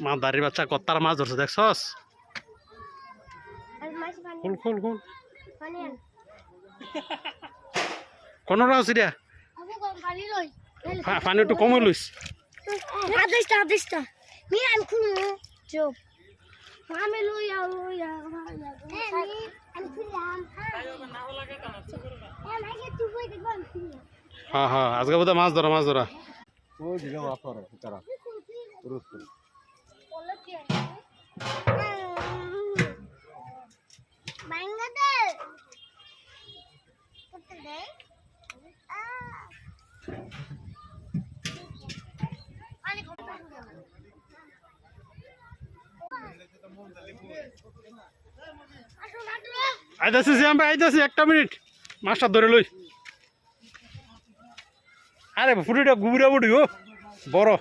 মা দাঁড়ি বাচ্চা কত্তার মাছ ধরছে দেখছস খুল খুল খুল কোন রাউছি রে পানি একটু কমে লইস হ্যাঁ হ্যাঁ আজকে বোধহয় মাছ ধরা আইতাছি আমরা আইতাছি 1 মিনিট মাছটা ধরে লই আরে ফুটিটা গুবরা বুড়ি ও বড়